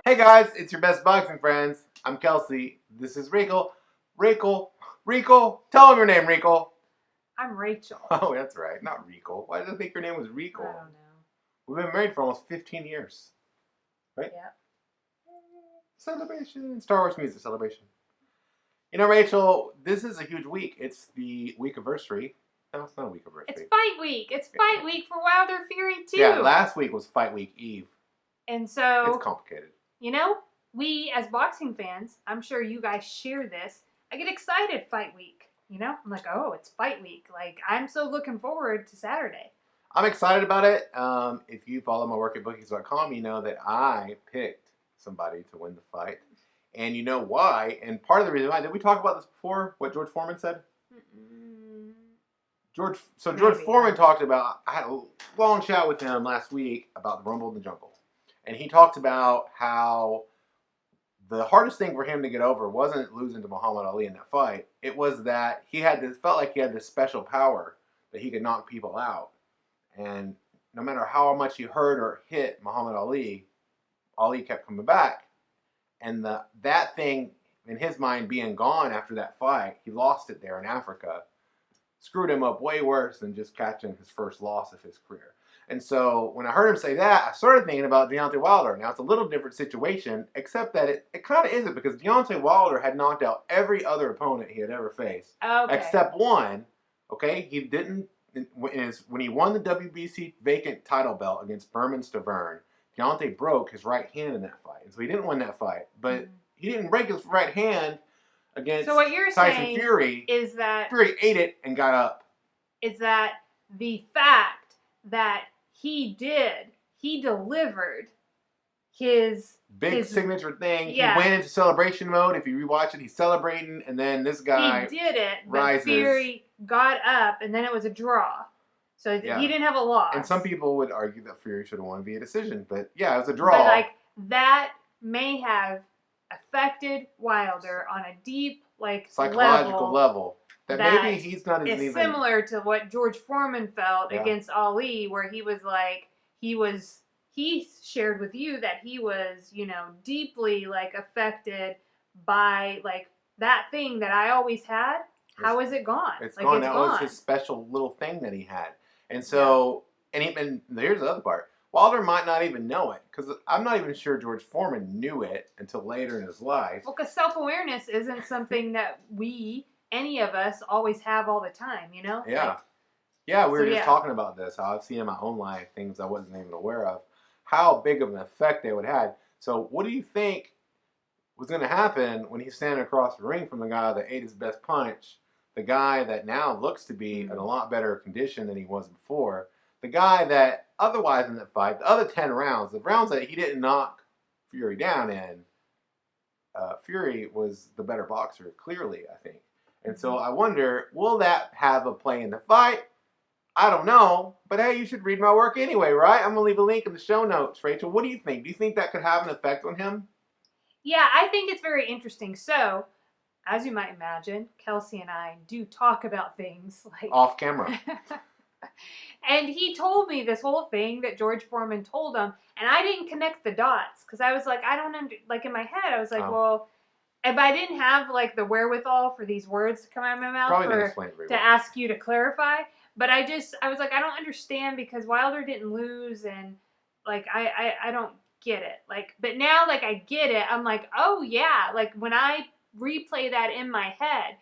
Hey guys, it's your best boxing friends. I'm Kelsey. This is Rico. Rico, tell them your name, Rico. I'm Rachel. Oh, that's right, not Rico. Why did I think your name was Rico? I don't know. We've been married for almost 15 years, right? Yeah. Celebration, Star Wars music celebration. You know, Rachel, this is a huge week. It's the week anniversary. No, it's not a week anniversary. It's fight week. It's fight week for Wilder Fury too. Yeah, last week was fight week Eve. And so it's complicated. You know, we as boxing fans, I'm sure you guys share this. I get excited fight week. You know, I'm like, oh, it's fight week. Like, I'm so looking forward to Saturday. I'm excited about it. If you follow my work at bookies.com, you know that I picked somebody to win the fight. And you know why. And part of the reason why, did we talk about this before, what George Foreman said? George Foreman talked about, I had a long chat with him last week about the Rumble in the Jungle. And he talked about how the hardest thing for him to get over wasn't losing to Muhammad Ali in that fight. It was that he felt like he had this special power that he could knock people out. And no matter how much he hurt or hit Muhammad Ali, Ali kept coming back. And that thing, in his mind, being gone after that fight, he lost it there in Africa, screwed him up way worse than just catching his first loss of his career. And so when I heard him say that, I started thinking about Deontay Wilder. Now, it's a little different situation, except that it kind of isn't, because Deontay Wilder had knocked out every other opponent he had ever faced, except one. Okay, he didn't. When he won the WBC vacant title belt against Berman Stavern, Deontay broke his right hand in that fight. So he didn't win that fight. But he didn't break his right hand against so what you're Tyson saying Fury. Is that Fury ate it and got up. Is that the fact that he delivered his signature thing. Yeah. He went into celebration mode. If you rewatch it, he's celebrating, and then this guy he did it, rises. But Fury got up, and then it was a draw. So he didn't have a loss. And some people would argue that Fury should have won via decision, but yeah, it was a draw. But like that may have affected Wilder on a deep, like, psychological level. That maybe he's not as even similar to what George Foreman felt against Ali, where he was like, he shared with you that he was, you know, deeply like affected by like that thing that I always had. How is it gone? It's gone. That was his special little thing that he had. And so, and here's the other part. Wilder might not even know it, because I'm not even sure George Foreman knew it until later in his life. Well, because self-awareness isn't something that any of us, always have all the time, you know? Yeah. Yeah, we were just talking about this, how I've seen in my own life things I wasn't even aware of, how big of an effect they would have had. So what do you think was going to happen when he's standing across the ring from the guy that ate his best punch, the guy that now looks to be in a lot better condition than he was before, the guy that otherwise in that fight, the other 10 rounds, the rounds that he didn't knock Fury down in, Fury was the better boxer, clearly, I think. And so I wonder, will that have a play in the fight? I don't know. But hey, you should read my work anyway, right? I'm going to leave a link in the show notes. Rachel, what do you think? Do you think that could have an effect on him? Yeah, I think it's very interesting. So, as you might imagine, Kelsey and I do talk about things like off camera. And he told me this whole thing that George Foreman told him, and I didn't connect the dots, because I was like, I don't like in my head, I was like, well, if I didn't have like the wherewithal for these words to come out of my mouth to ask you to clarify, but I was like, I don't understand, because Wilder didn't lose, and like I don't get it. Like, but now like I get it. I'm like, oh yeah, like when I replay that in my head,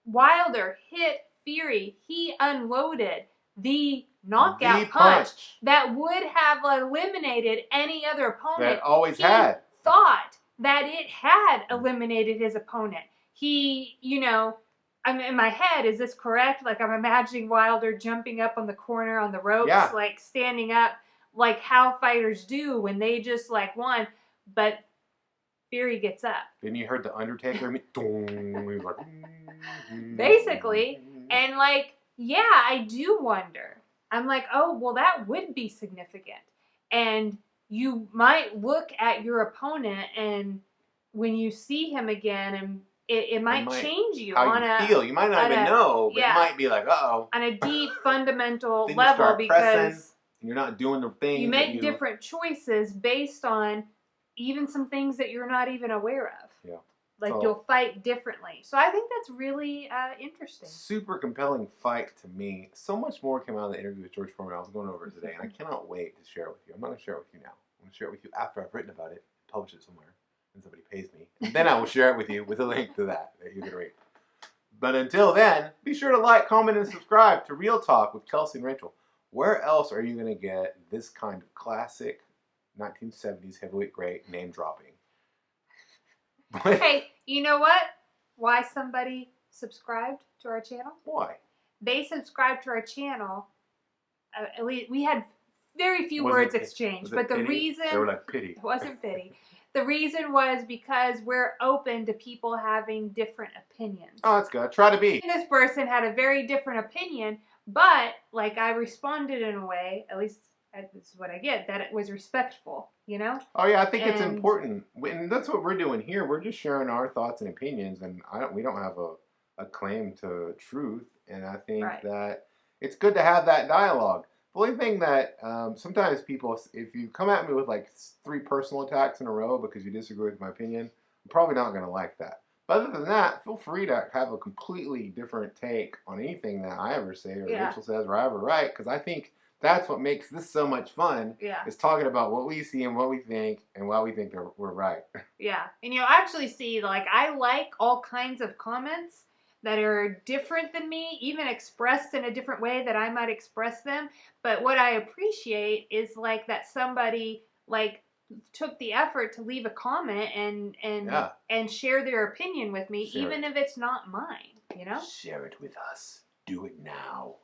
Wilder hit Fury, he unloaded the knockout punch that would have eliminated any other opponent. That always had. Thought that it had eliminated his opponent. He, you know, I'm in my head, is this correct? Like, I'm imagining Wilder jumping up on the corner on the ropes, like standing up, like how fighters do when they just like won. But Fury gets up. Then you heard the Undertaker. Basically. And like, yeah, I do wonder. I'm like, oh, well, that would be significant. And you might look at your opponent, and when you see him again, and it might change you how on you feel. You might not even know, but it might be like, uh-oh. On a deep, fundamental level, because and you're not doing the things. You make different choices based on even some things that you're not even aware of. Yeah. Like you'll fight differently. So I think that's really interesting. Super compelling fight to me. So much more came out of the interview with George Foreman. I was going over it today, and I cannot wait to share it with you. I'm not going to share it with you now. I'm going to share it with you after I've written about it, publish it somewhere, and somebody pays me. And then I will share it with you with a link to that you can read. But until then, be sure to like, comment, and subscribe to Real Talk with Kelsey and Rachel. Where else are you going to get this kind of classic 1970s heavyweight great name dropping? Hey, you know what? Why somebody subscribed to our channel? Why? They subscribed to our channel. We had very few words exchanged, but the reason they were like pity. It wasn't pity. The reason was because we're open to people having different opinions. Oh, that's good. Try to be. This person had a very different opinion, but like I responded in a way, at least this is what I get, that it was respectful, you know? Oh yeah, I think it's important, and that's what we're doing here. We're just sharing our thoughts and opinions, and we don't have a claim to truth, and I think that it's good to have that dialogue. The only thing that sometimes people, if you come at me with like 3 personal attacks in a row because you disagree with my opinion, I'm probably not going to like that. But other than that, feel free to have a completely different take on anything that I ever say or Rachel says or I ever write, because I think that's what makes this so much fun, is talking about what we see and what we think and why we think we're right. Yeah. And you'll actually see, like, I like all kinds of comments that are different than me, even expressed in a different way that I might express them. But what I appreciate is, like, that somebody, like, took the effort to leave a comment and share their opinion with me, even if it's not mine, you know? Share it with us. Do it now.